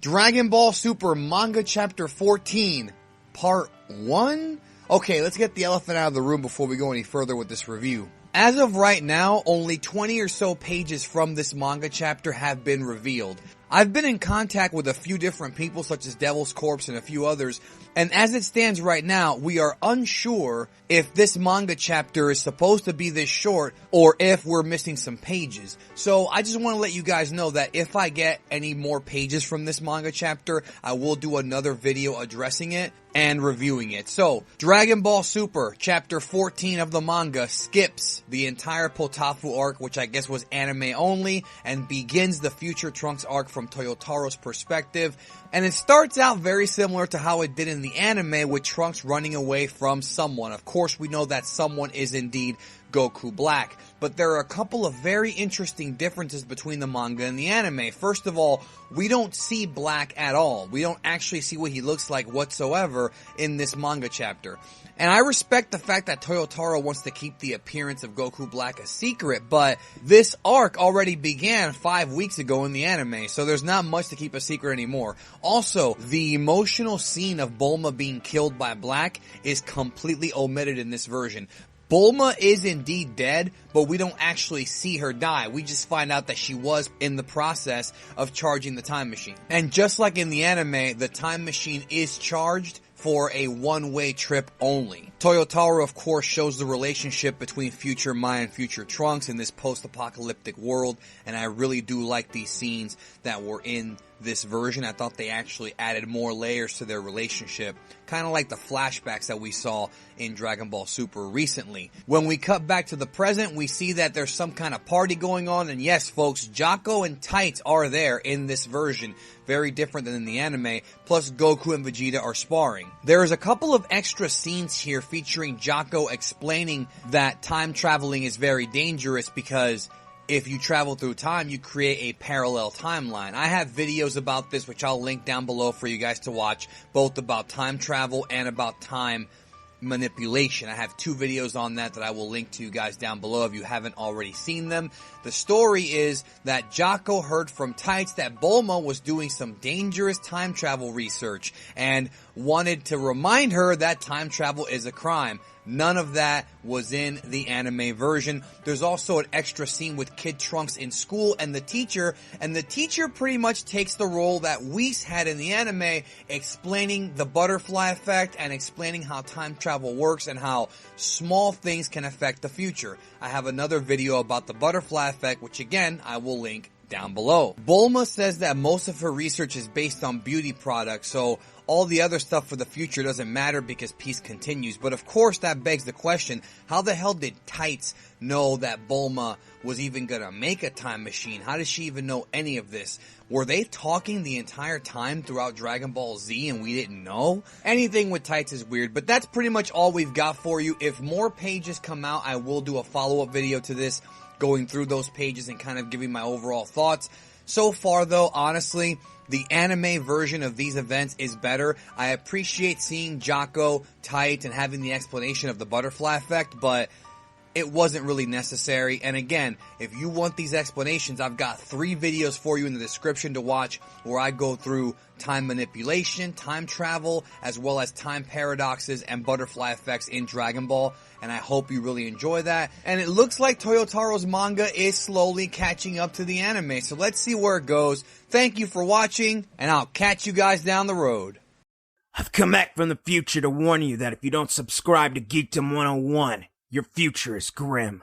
Dragon Ball Super Manga Chapter 14, Part 1? Okay, let's get the elephant out of the room before we go any further with this review. As of right now, only 20 or so pages from this manga chapter have been revealed. I've been in contact with a few different people such as Devil's Corpse and a few others, and as it stands right now, we are unsure if this manga chapter is supposed to be this short or if we're missing some pages. So I just want to let you guys know that if I get any more pages from this manga chapter, I will do another video addressing it and reviewing it. So, Dragon Ball Super, Chapter 14 of the manga, skips the entire Potafu arc, which I guess was anime only, and begins the Future Trunks arc from Toyotaro's perspective. And it starts out very similar to how it did in the anime, with Trunks running away from someone. Of course, we know that someone is indeed Goku Black. But there are a couple of very interesting differences between the manga and the anime. First of all, we don't see Black at all. We don't actually see what he looks like whatsoever in this manga chapter. And I respect the fact that Toyotaro wants to keep the appearance of Goku Black a secret, but this arc already began 5 weeks ago in the anime, so there's not much to keep a secret anymore. Also, the emotional scene of Bulma being killed by Black is completely omitted in this version. Bulma is indeed dead, but we don't actually see her die. We just find out that she was in the process of charging the time machine. And just like in the anime, the time machine is charged for a one-way trip only. Toyotaro, of course, shows the relationship between future Mai and future Trunks in this post-apocalyptic world, and I really do like these scenes that were in this version. I thought they actually added more layers to their relationship, kind of like the flashbacks that we saw in Dragon Ball Super recently. When we cut back to the present, we see that there's some kind of party going on, and yes, folks, Jocko and Tights are there in this version. Very different than in the anime, plus Goku and Vegeta are sparring. There is a couple of extra scenes here featuring Jocko explaining that time traveling is very dangerous because if you travel through time, you create a parallel timeline. I have videos about this, which I'll link down below for you guys to watch, both about time travel and about time manipulation. I have 2 videos on that I will link to you guys down below if you haven't already seen them. The story is that Jocko heard from Tights that Bulma was doing some dangerous time travel research and wanted to remind her that time travel is a crime. None of that was in the anime version. There's also an extra scene with Kid Trunks in school and the teacher pretty much takes the role that Whis had in the anime, explaining the butterfly effect and explaining how time travel works and how small things can affect the future. I have another video about the butterfly effect, which again, I will link down below. Bulma says that most of her research is based on beauty products, so all the other stuff for the future doesn't matter because peace continues. But of course that begs the question, how the hell did Tights know that Bulma was even gonna make a time machine? How does she even know any of this? Were they talking the entire time throughout Dragon Ball Z and we didn't know? Anything with Tights is weird, but that's pretty much all we've got for you. If more pages come out, I will do a follow-up video to this, going through those pages and kind of giving my overall thoughts. So far though, honestly, the anime version of these events is better. I appreciate seeing Jocko, Tight, and having the explanation of the butterfly effect, but it wasn't really necessary. And again, if you want these explanations, I've got 3 videos for you in the description to watch where I go through time manipulation, time travel, as well as time paradoxes and butterfly effects in Dragon Ball. And I hope you really enjoy that. And it looks like Toyotaro's manga is slowly catching up to the anime. So let's see where it goes. Thank you for watching, and I'll catch you guys down the road. I've come back from the future to warn you that if you don't subscribe to Geekdom 101, your future is grim.